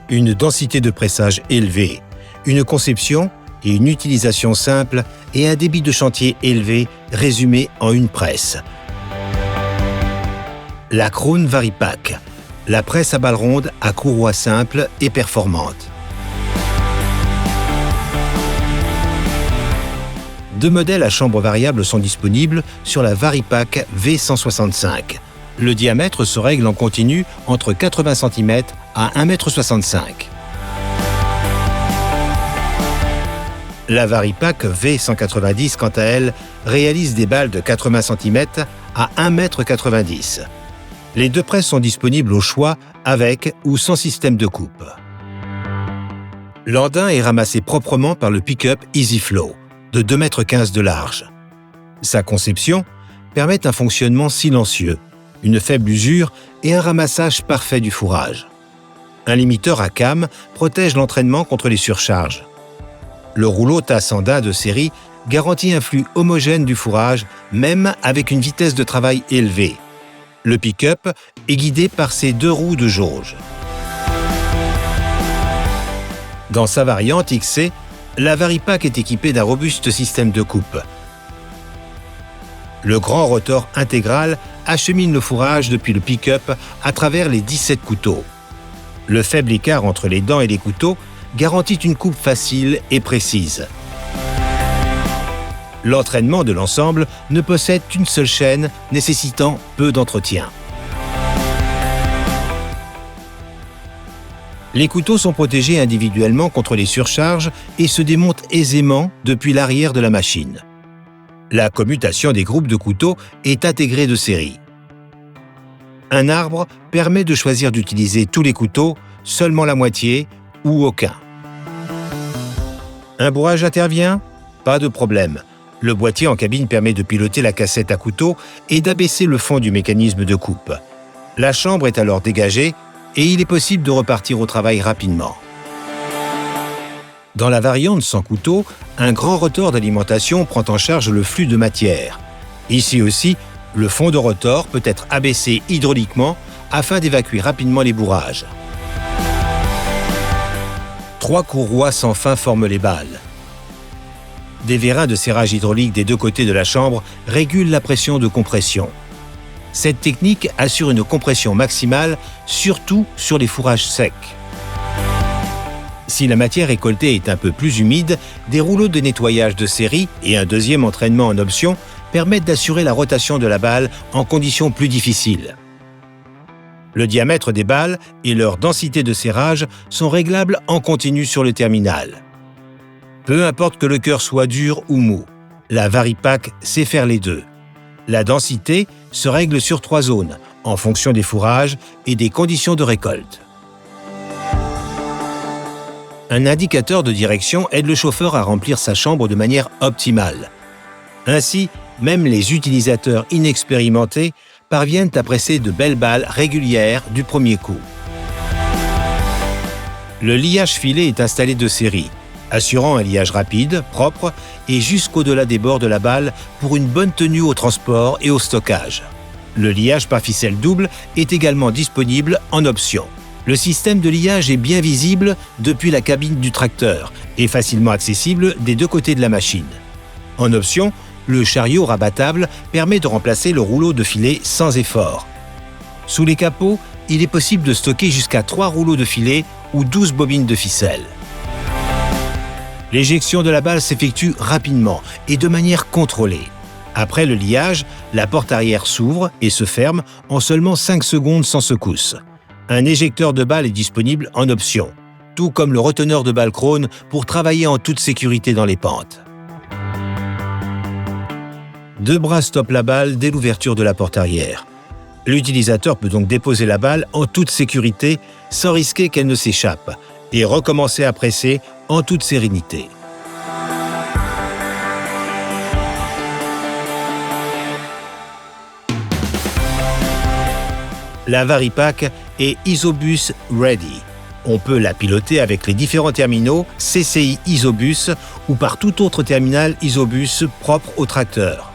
Une densité de pressage élevée, une conception et une utilisation simple et un débit de chantier élevé résumé en une presse. La Krone Varipack, la presse à balles rondes à courroie simple et performante. Deux modèles à chambre variable sont disponibles sur la Varipack V165. Le diamètre se règle en continu entre 80 cm à 1,65 m. La Varipack V190, quant à elle, réalise des balles de 80 cm à 1,90 m. Les deux presses sont disponibles au choix avec ou sans système de coupe. L'andin est ramassé proprement par le pick-up EasyFlow, de 2,15 m de large. Sa conception permet un fonctionnement silencieux, une faible usure et un ramassage parfait du fourrage. Un limiteur à cam protège l'entraînement contre les surcharges. Le rouleau tasse-andin de série garantit un flux homogène du fourrage, même avec une vitesse de travail élevée. Le pick-up est guidé par ses deux roues de jauge. Dans sa variante XC, la Varipack est équipée d'un robuste système de coupe. Le grand rotor intégral achemine le fourrage depuis le pick-up à travers les 17 couteaux. Le faible écart entre les dents et les couteaux garantit une coupe facile et précise. L'entraînement de l'ensemble ne possède qu'une seule chaîne, nécessitant peu d'entretien. Les couteaux sont protégés individuellement contre les surcharges et se démontent aisément depuis l'arrière de la machine. La commutation des groupes de couteaux est intégrée de série. Un arbre permet de choisir d'utiliser tous les couteaux, seulement la moitié ou aucun. Un bourrage intervient ? Pas de problème. Le boîtier en cabine permet de piloter la cassette à couteau et d'abaisser le fond du mécanisme de coupe. La chambre est alors dégagée et il est possible de repartir au travail rapidement. Dans la variante sans couteau, un grand rotor d'alimentation prend en charge le flux de matière. Ici aussi, le fond de rotor peut être abaissé hydrauliquement afin d'évacuer rapidement les bourrages. 3 courroies sans fin forment les balles. Des vérins de serrage hydraulique des deux côtés de la chambre régulent la pression de compression. Cette technique assure une compression maximale, surtout sur les fourrages secs. Si la matière récoltée est un peu plus humide, des rouleaux de nettoyage de série et un deuxième entraînement en option permettent d'assurer la rotation de la balle en conditions plus difficiles. Le diamètre des balles et leur densité de serrage sont réglables en continu sur le terminal. Peu importe que le cœur soit dur ou mou, la Varipack sait faire les deux. La densité se règle sur 3 zones, en fonction des fourrages et des conditions de récolte. Un indicateur de direction aide le chauffeur à remplir sa chambre de manière optimale. Ainsi, même les utilisateurs inexpérimentés parviennent à presser de belles balles régulières du premier coup. Le liage filet est installé de série, assurant un liage rapide, propre et jusqu'au-delà des bords de la balle pour une bonne tenue au transport et au stockage. Le liage par ficelle double est également disponible en option. Le système de liage est bien visible depuis la cabine du tracteur et facilement accessible des deux côtés de la machine. En option, le chariot rabattable permet de remplacer le rouleau de filet sans effort. Sous les capots, il est possible de stocker jusqu'à 3 rouleaux de filet ou 12 bobines de ficelle. L'éjection de la balle s'effectue rapidement et de manière contrôlée. Après le liage, la porte arrière s'ouvre et se ferme en seulement 5 secondes sans secousse. Un éjecteur de balle est disponible en option, tout comme le reteneur de balle Krone pour travailler en toute sécurité dans les pentes. 2 bras stoppent la balle dès l'ouverture de la porte arrière. L'utilisateur peut donc déposer la balle en toute sécurité sans risquer qu'elle ne s'échappe et recommencer à presser en toute sérénité. La Varipack est Isobus Ready. On peut la piloter avec les différents terminaux CCI Isobus ou par tout autre terminal Isobus propre au tracteur.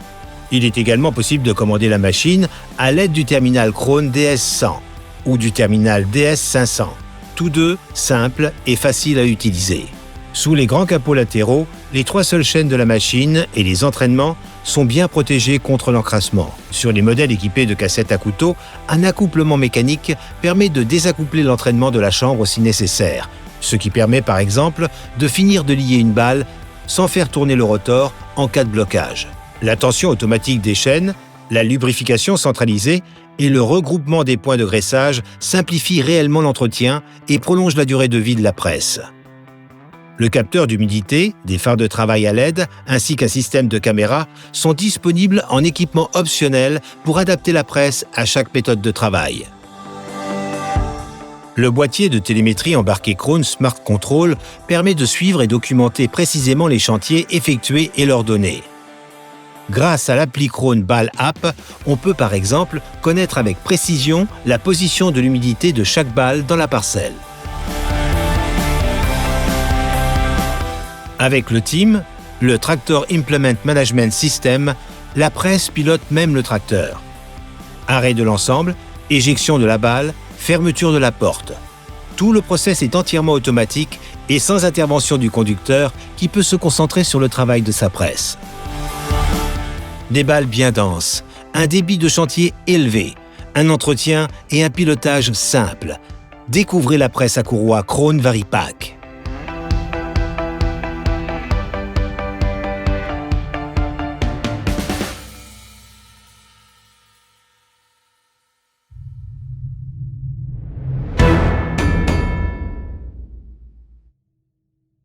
Il est également possible de commander la machine à l'aide du terminal Krone DS100 ou du terminal DS500, tous deux simples et faciles à utiliser. Sous les grands capots latéraux, les 3 seules chaînes de la machine et les entraînements sont bien protégés contre l'encrassement. Sur les modèles équipés de cassettes à couteau, un accouplement mécanique permet de désaccoupler l'entraînement de la chambre si nécessaire, ce qui permet par exemple de finir de lier une balle sans faire tourner le rotor en cas de blocage. La tension automatique des chaînes, la lubrification centralisée et le regroupement des points de graissage simplifient réellement l'entretien et prolongent la durée de vie de la presse. Le capteur d'humidité, des phares de travail à LED ainsi qu'un système de caméra sont disponibles en équipement optionnel pour adapter la presse à chaque méthode de travail. Le boîtier de télémétrie embarqué Krone Smart Control permet de suivre et documenter précisément les chantiers effectués et leurs données. Grâce à l'appli Krone Ball App, on peut par exemple connaître avec précision la position de l'humidité de chaque balle dans la parcelle. Avec le TIM, le Tractor Implement Management System, la presse pilote même le tracteur. Arrêt de l'ensemble, éjection de la balle, fermeture de la porte. Tout le process est entièrement automatique et sans intervention du conducteur qui peut se concentrer sur le travail de sa presse. Des balles bien denses, un débit de chantier élevé, un entretien et un pilotage simple. Découvrez la presse à courroie Krone Varipack.